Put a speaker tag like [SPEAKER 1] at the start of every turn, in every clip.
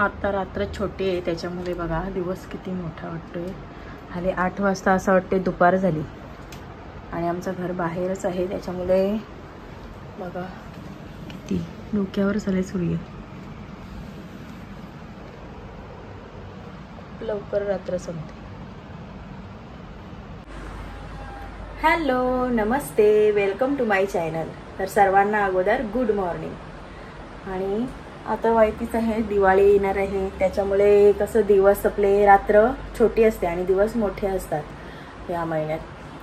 [SPEAKER 1] आता रात्र छोटी आहे त्याच्यामुळे बघा दिवस किती मोठा वाटतोय. खाली 8 वाजता असं वाटते दुपार झाली आणि आमचं घर बाहेरच आहे त्याच्यामुळे बघा किती डोक्यावर झाले सूर्य. लवकर रात्र संपते. हॅलो नमस्ते, वेलकम टू माय चॅनल. तर सर्वांना अगोदर गुड मॉर्निंग. आणि आता माहितीच आहे दिवाळी येणार आहे त्याच्यामुळे कसं दिवस आपले रात्र छोटी असते आणि दिवस मोठे असतात या महिन्यात.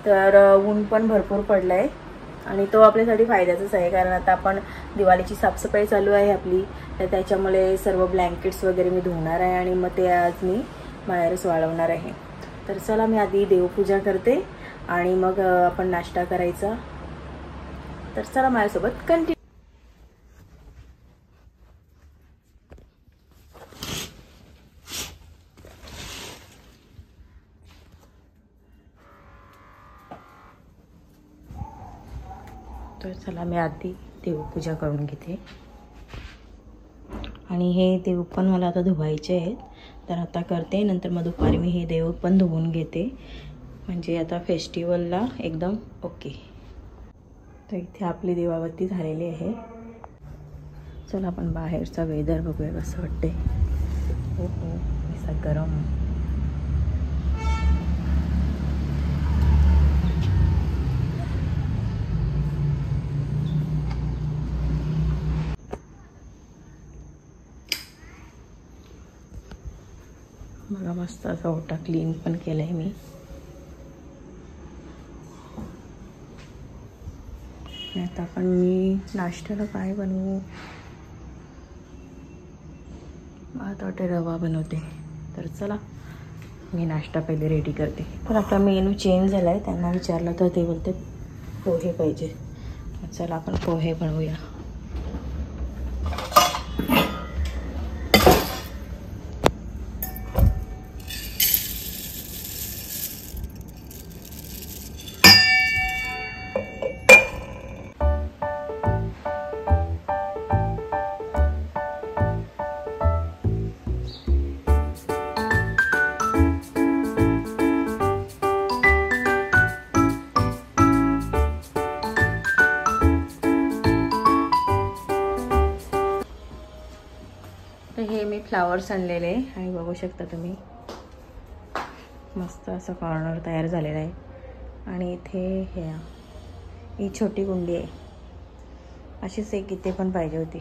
[SPEAKER 1] तर ऊन पण भरपूर पडलं आहे आणि तो आपल्यासाठी फायद्याचाच आहे कारण आता आपण दिवाळीची साफसफाई चालू आहे आपली. तर त्याच्यामुळे सर्व ब्लँकेट्स वगैरे मी धुवणार आहे आणि मग ते आज मी बाहेरच वाळवणार आहे. तर चला मी आधी देवपूजा करते आणि मग आपण नाश्ता करायचा. तर चला माझ्यासोबत कंटिन्यू. तर चला मी आधी देवपूजा करून घेते आणि हे देव पण मला आता धुवायचे आहेत. तर आता करते, नंतर मग दुपारी मी हे देव पण धुवून घेते म्हणजे आता फेस्टिवलला एकदम ओके. तर इथे आपली देवाबत्ती झालेली आहे. चला आपण बाहेरचा वेदर बघूया कसं वाटते. हो असा गरम. बघा मस्त असा ओटा क्लीन पण केलाय मी. आता पण मी नाश्त्याला काय बनवू, आता वाटते रवा बनवते. तर चला मी नाश्ता पहिले रेडी करते. तर आपला मेनू चेंज झाला आहे. त्यांना विचारलं तर ते बोलते पोहे पाहिजे. चला आपण पोहे बनवूया. तर हे मी फ्लावर्स आणलेले आणि बघू शकता तुम्ही मस्त असं कॉर्नर तयार झालेला आहे. आणि इथे ही छोटी कुंडी आहे, अशीच एक इथे पण पाहिजे होती.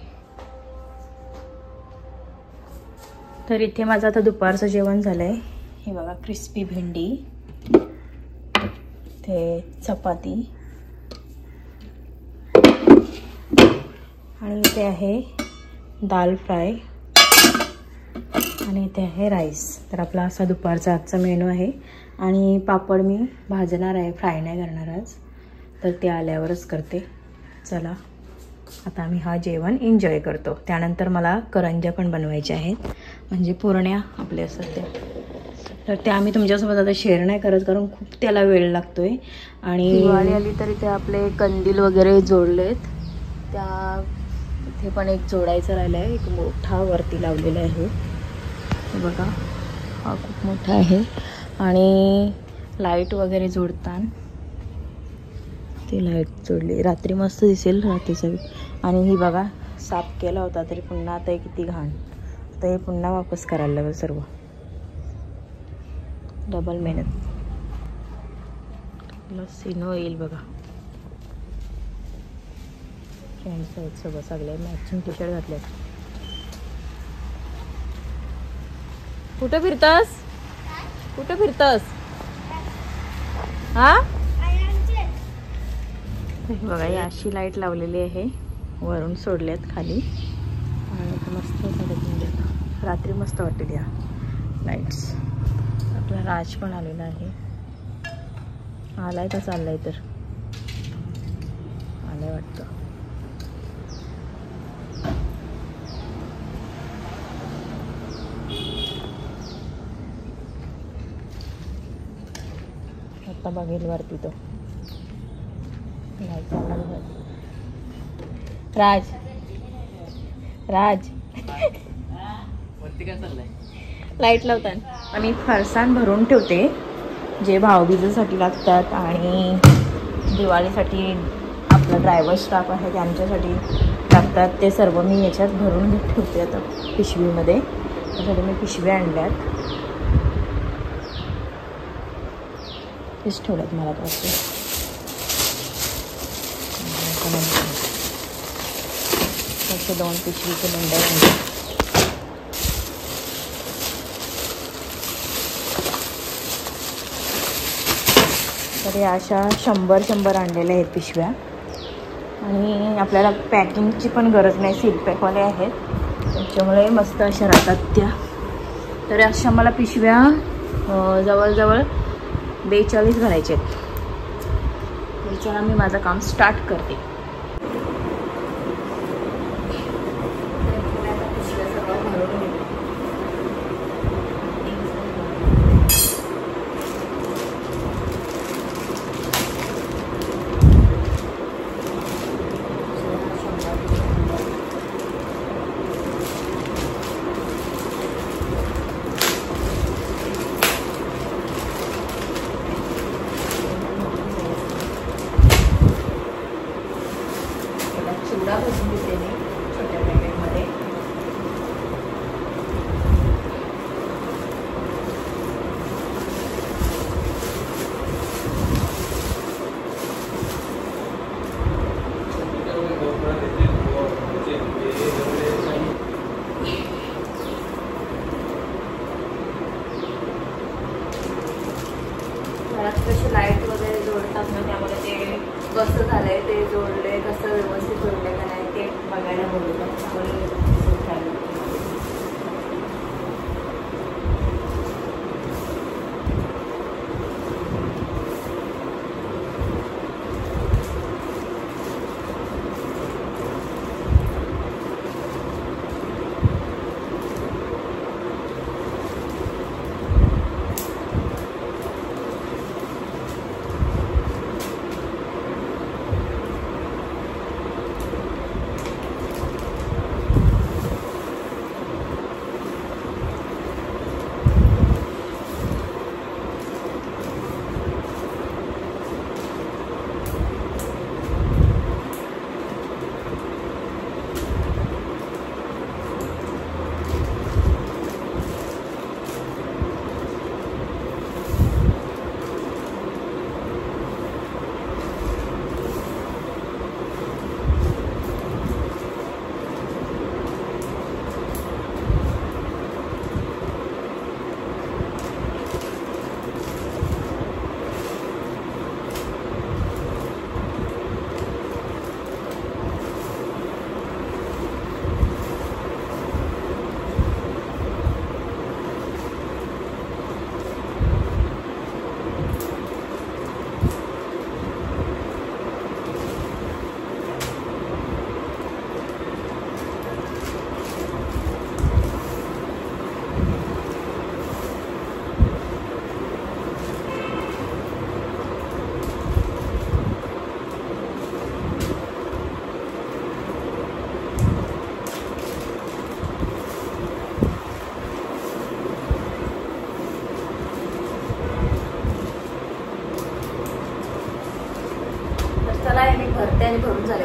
[SPEAKER 1] तर इथे माझं आता दुपारचं जेवण झालं आहे. हे बघा क्रिस्पी भेंडी, ते चपाती आणि इथे आहे दाल फ्राय आणि इथे आहे राईस. तर आपला असा दुपारचा आजचा मेनू आहे. आणि पापड मी भाजणार आहे, फ्राय नाही करणार आज. तर ते आल्यावरच करते. चला आता आम्ही हा जेवण एन्जॉय करतो. त्यानंतर मला करंज्या पण बनवायच्या आहेत म्हणजे पुरण्या आपल्या असतात त्या. तर त्या आम्ही तुमच्यासोबत आता शेअर नाही करत कारण खूप त्याला वेळ लागतोय. आणि दिवाळी आली तर इथे आपले कंदील वगैरे जोडलेत. त्या इथे पण एक जोडायचं राहिलं आहे, एक मोठा वरती लावलेला आहे. बघा हा खूप मोठा आहे. आणि लाईट वगैरे जोडतात, ती लाईट जोडली रात्री मस्त दिसेल रात्रीचं. आणि ही बघा साफ केला होता तरी पुन्हा आता किती घाण. आता हे पुन्हा वापस करायला लागेल सर्व, डबल मेहनत. सिनो येईल बघा. फ्रेंड्स आहेत सगळं, सगळे मॅचिंग टी शर्ट घातले. कुठं फिरतास, कुठं फिरतास? हा बघा ही अशी लाईट लावलेली आहे, वरून सोडल्यात खाली आणि मस्त म्हणजे रात्री मस्त वाटते या लाईट्स. आपला राज पण आलेला आहे. आलाय का चाललाय? तर आलाय वाटतं. आता बघेल वरती तो राज राज लाईट लावतात. आम्ही फरसाण भरून ठेवते जे भाऊबीजेसाठी लागतात आणि दिवाळीसाठी आपला ड्रायव्हर स्टाफ आहे त्यांच्यासाठी लागतात. ते सर्व मी याच्यात भरून ठेवते आता पिशवीमध्ये. त्यासाठी मी पिशव्या आणल्यात. तेच ठेवल्यात मला वाटते. असे 2 पिशवीचे बंडल आणले. तर या अशा 100 आणलेल्या आहेत पिशव्या. आणि आपल्याला पॅकिंगची पण गरज नाही, सील पॅकवाले आहेत त्याच्यामुळे मस्त अशा राहतात त्या. तर अशा मला पिशव्या जवळजवळ 42 घालायचे आहेत. तर चला मी माझं काम स्टार्ट करते. चिवडा भरून घेते मी छोट्या पॅकेटमध्ये. घरात कसे लाईट वगैरे जोडतात ना, त्यामुळे ते कसं झालंय, ते जोडले कसं व्यवस्थित जोडले का नाही ते बघायला बोलवतात.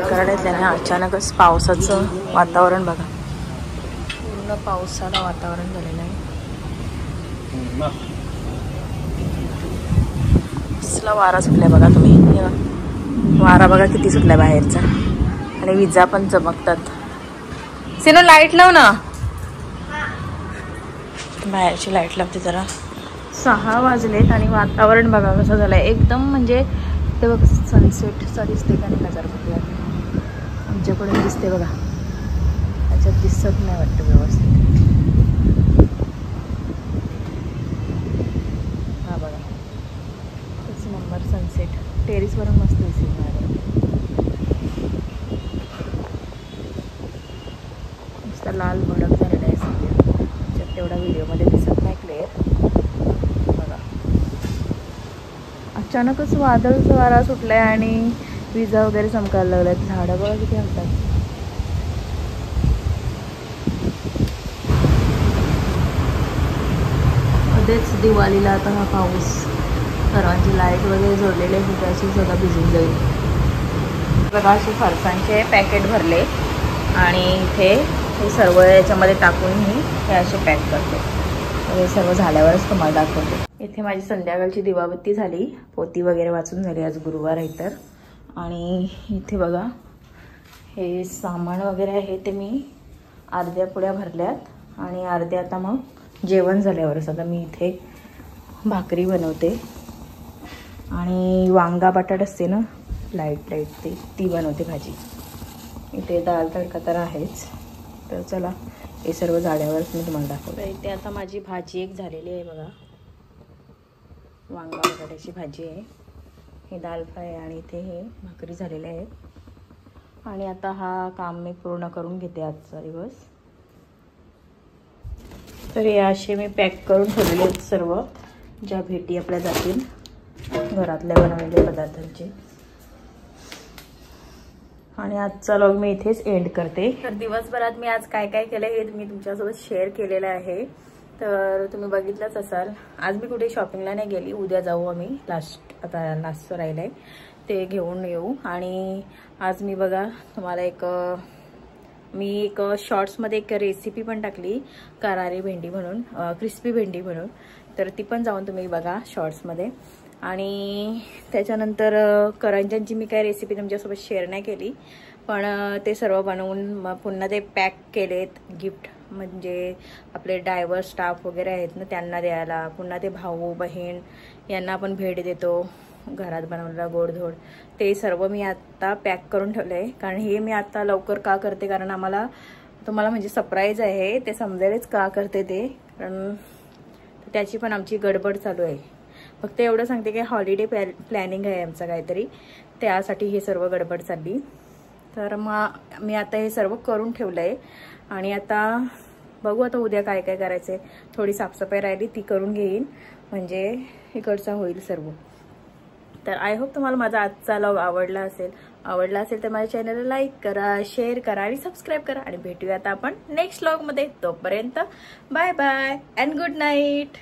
[SPEAKER 1] कराडातल्याने अचानकच पावसाचं वातावरण बघा. पूर्ण पावसाला वातावरण झालेलं आहे. कसला वारा सुटलाय बघा तुम्ही. वारा बघा किती सुटलाय बाहेरचा. आणि विजा पण चमकतात. सिनो लाईट लाव ना. बाहेरची लाईट लावते जरा. 6 वाजलेत आणि वातावरण बघा कसं झालंय. एकदम म्हणजे ते बघ सनसेटचा दिसते का नाही नजर बघूया. आमच्याकडून दिसते बघा. त्याच्यात दिसत नाही वाटतं व्यवस्थित. हा बघा 1 नंबर सनसेट. टेरिसवरून मस्त दिसेल मला. नुसता लाल भडक झालेला आहे सध्या. त्याच्यात तेवढा व्हिडिओमध्ये दिसत नाही क्लिअर. अचानकच वादळचा वारा सुटलाय आणि विजा वगैरे चमकायला लागल्यात. झाडं बघा किती हलतात. मध्येच दिवाळीला आता हा पाऊस, सर्वांची लाईट वगैरे जोडलेले होते, अशी सगळं भिजून जाईल बघा. असे फरसाणचे पॅकेट भरले आणि इथे हे सर्व याच्यामध्ये टाकून हे असे पॅक करते. हे सर्व झाल्यावरच तुम्हाला दाखवते. इथे माझी संध्याकाळची दिवाबत्ती झाली, पोती वगैरे वाचून झाली, आज गुरुवार आहे तर. आणि इथे बघा हे सामान वगैरे आहे ते मी अर्ध्या पुड्या भरल्यात आणि अर्ध्या आता मग जेवण झाल्यावरच. आता मी इथे भाकरी बनवते आणि वांगा बटाट असते ना लाईट ती बनवते भाजी. इथे दाल तडका तर आहेच, तर चला हे सर्व झाल्यावरच मी तुम्हाला दाखवते. इथे आता माझी भाजी एक झालेली आहे बघा, वांगा बटाट्याची भाजी आहे. हे दाल फ्राय आणि इथे हे भाकरी झालेले आहेत. आणि आता हा काम मी पूर्ण करून घेते आजचा दिवस. तर हे असे मी पॅक करून ठेवलेले आहेत सर्व, ज्या भेटी आपल्या जातील घरातल्या बनवलेल्या पदार्थांचे. आणि आजचा व्लॉग मी इथेच एंड करते. तर दिवसभरात मी आज काय काय केलं हे मी तुमच्यासोबत शेअर केलेलं आहे, तर तुम्ही बघितलंच असाल. आज मी कुठे शॉपिंगला नाही गेली, उद्या जाऊ आम्ही. आता लास्ट राहिलं आहे ते घेऊन येऊ. आणि आज मी बघा तुम्हाला मी एक शॉर्ट्समध्ये एक रेसिपी पण टाकली, करारी भेंडी म्हणून, क्रिस्पी भेंडी म्हणून, तर ती पण जाऊन तुम्ही बघा शॉर्ट्समध्ये. आणि त्याच्यानंतर करंज्यांची मी काय रेसिपी तुमच्यासोबत शेअर नाही केली, पण ते सर्व बनवून पुन्हा ते पॅक केलेत गिफ्ट, म्हणजे आपले ड्रायव्हर स्टाफ वगैरे आहेत ना त्यांना द्यायला. पुन्हा ते भाऊ बहीण यांना आपण भेट देतो, घरात बनवलेला गोडधोड, ते सर्व मी आत्ता पॅक करून ठेवलं आहे. कारण हे मी आत्ता लवकर का करते, कारण आम्हाला तुम्हाला म्हणजे सरप्राईज आहे, ते समजेलच का करते ते, कारण त्याची पण आमची गडबड चालू आहे. फक्त एवढं सांगते की हॉलिडे प्लॅनिंग आहे आमचं काहीतरी, त्यासाठी हे सर्व गडबड चालली. तर मग मी आता हे सर्व करून ठेवलं आहे आणि आता बघू आता उद्या काय काय करायचं आहे. थोडी साफसफाई राहिली ती करून घेईन, म्हणजे इकडचा होईल सर्व. तर आय होप तुम्हाला माझा आजचा व्लॉग आवडला असेल तर माझ्या चॅनलला लाईक करा, शेअर करा आणि सबस्क्राईब करा. आणि भेटूया आता आपण नेक्स्ट व्लॉगमध्ये. तोपर्यंत bye bye and good night.